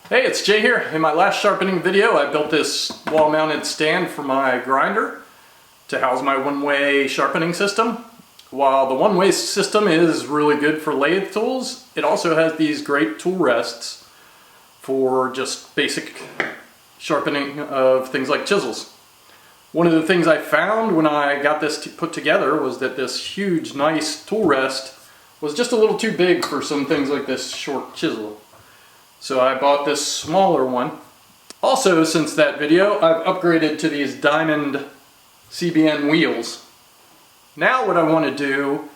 Hey, it's Jay here. In my last sharpening video, I built this wall-mounted stand for my grinder to house my one-way sharpening system. While the one-way system is really good for lathe tools, it also has these great tool rests for just basic sharpening of things like chisels. One of the things I found when I got this put together was that this huge, nice tool rest was just a little too big for some things like this short chisel. So I bought this smaller one. Also, since that video, I've upgraded to these diamond CBN wheels. Now what I want to do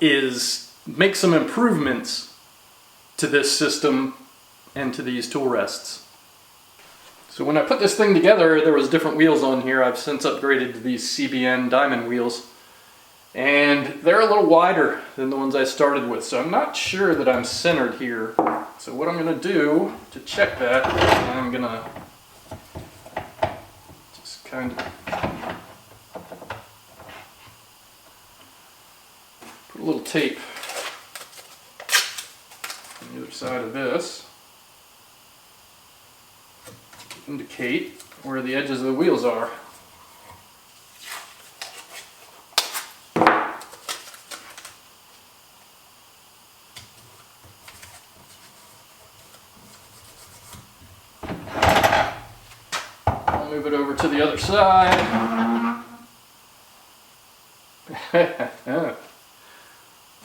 is make some improvements to this system and to these tool rests. So when I put this thing together, there was different wheels on here. I've since upgraded to these CBN diamond wheels. And they're a little wider than the ones I started with, so I'm not sure that I'm centered here. So what I'm going to do to check that, I'm going to just kind of put a little tape on the other side of this to indicate where the edges of the wheels are. Move it over to the other side.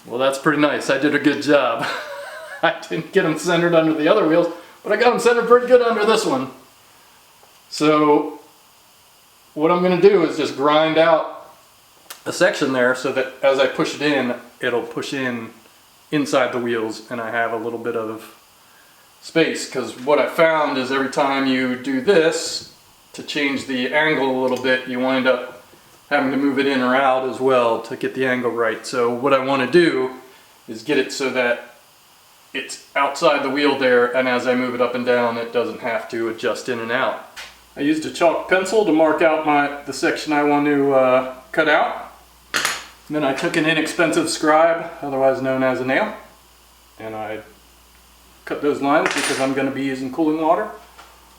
Well, that's pretty nice. I did a good job. I didn't get them centered under the other wheels, but I got them centered pretty good under this one. So what I'm going to do is just grind out a section there so that as I push it in, it'll push in inside the wheels and I have a little bit of space. Because what I found is every time you do this, to change the angle a little bit, you wind up having to move it in or out as well to get the angle right. So what I want to do is get it so that it's outside the wheel there, and as I move it up and down, it doesn't have to adjust in and out. I used a chalk pencil to mark out the section I want to cut out. And then I took an inexpensive scribe, otherwise known as a nail, and I cut those lines because I'm going to be using cooling water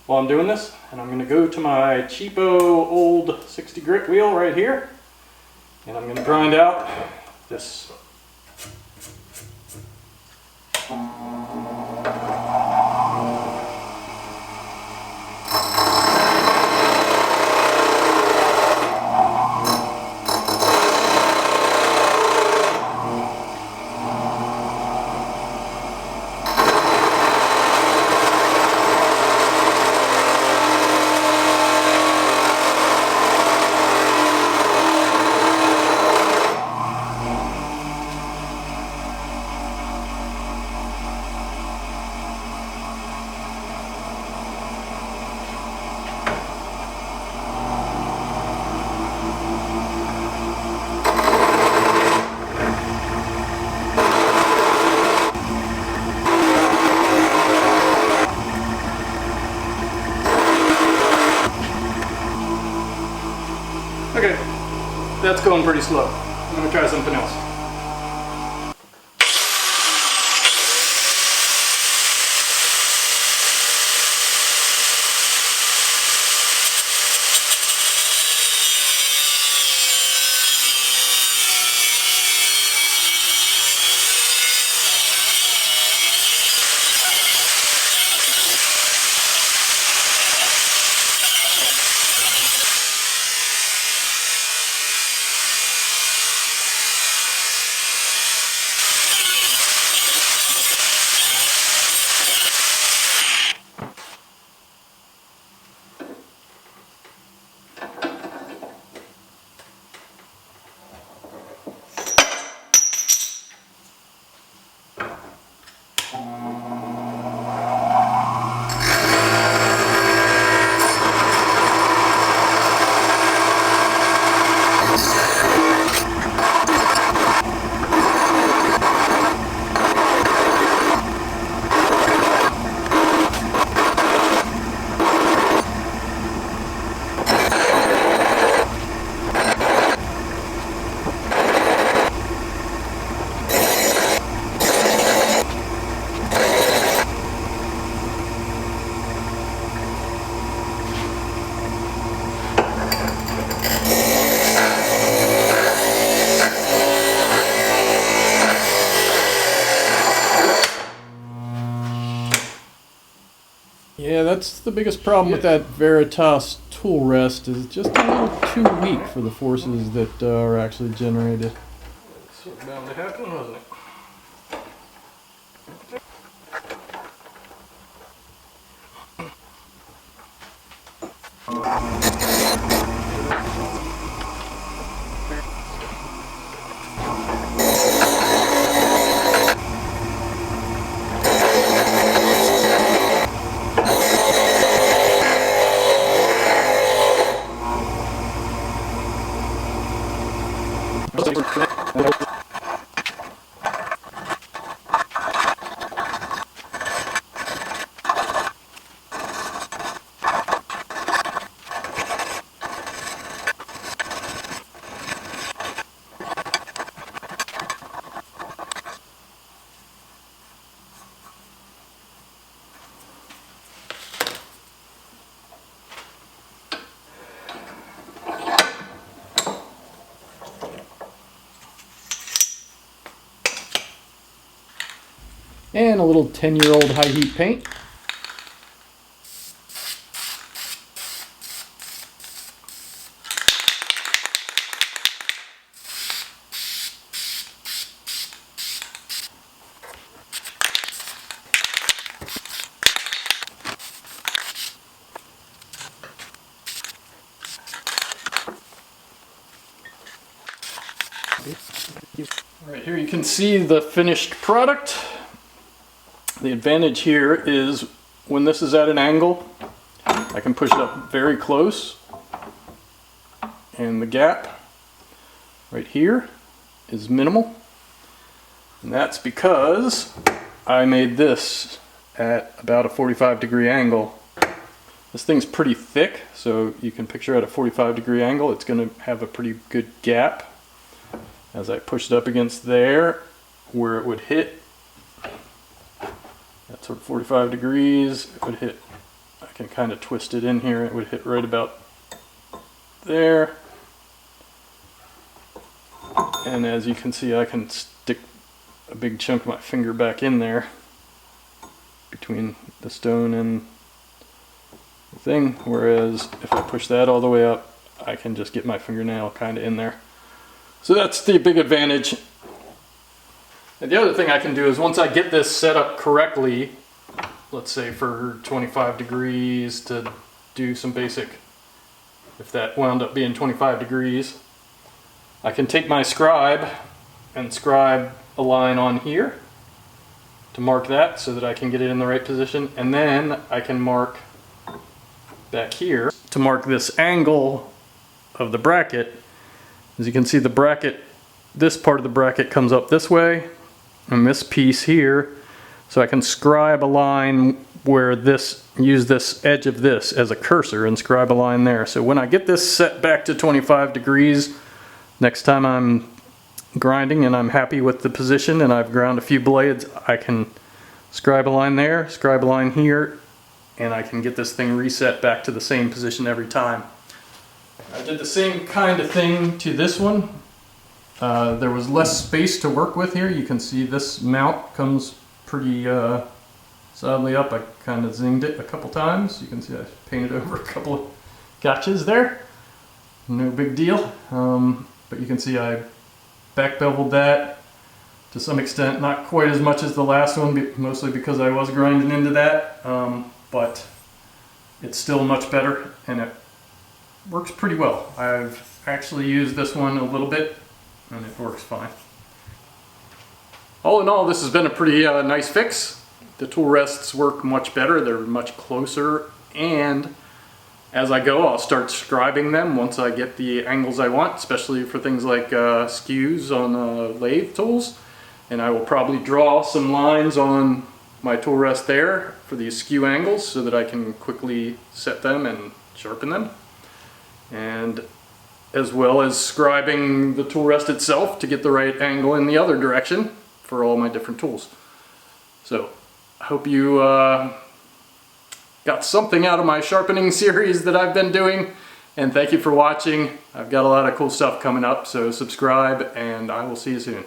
while I'm doing this. And I'm going to go to my cheapo old 60 grit wheel right here, and I'm going to grind out this. Okay, that's going pretty slow. I'm going to try something else. Yeah, that's the biggest problem with that Veritas tool rest, is just a little too weak for the forces that are actually generated. It's sort of bound to happen, wasn't it? And a little 10-year-old high heat paint. All right, here you can see the finished product. The advantage here is when this is at an angle, I can push it up very close, and the gap right here is minimal, and that's because I made this at about a 45-degree angle. This thing's pretty thick, so you can picture at a 45-degree angle it's going to have a pretty good gap. As I push it up against there, where it would hit at sort of 45 degrees, it would hit, I can kind of twist it in here, it would hit right about there. And as you can see, I can stick a big chunk of my finger back in there between the stone and the thing, whereas if I push that all the way up, I can just get my fingernail kind of in there. So that's the big advantage. And the other thing I can do is once I get this set up correctly, let's say for 25 degrees to do some basic, if that wound up being 25 degrees, I can take my scribe and scribe a line on here to mark that so that I can get it in the right position, and then I can mark back here to mark this angle of the bracket. As you can see, the bracket, this part of the bracket comes up this way, and this piece here, so I can scribe a line where this, use this edge of this as a cursor and scribe a line there. So when I get this set back to 25 degrees, next time I'm grinding and I'm happy with the position and I've ground a few blades, I can scribe a line there, scribe a line here, and I can get this thing reset back to the same position every time. I did the same kind of thing to this one. There was less space to work with here. You can see this mount comes pretty solidly up. I kind of zinged it a couple times. You can see I painted over a couple of gotchas there. No big deal. But you can see I back beveled that to some extent. Not quite as much as the last one, mostly because I was grinding into that. But it's still much better, and it works pretty well. I've actually used this one a little bit, and it works fine. All in all, this has been a pretty nice fix. The tool rests work much better. They're much closer, and as I go, I'll start scribing them once I get the angles I want, especially for things like skews on lathe tools. And I will probably draw some lines on my tool rest there for these skew angles so that I can quickly set them and sharpen them. And as well as scribing the tool rest itself to get the right angle in the other direction for all my different tools. So I hope you got something out of my sharpening series that I've been doing, and thank you for watching. I've got a lot of cool stuff coming up, so subscribe and I will see you soon.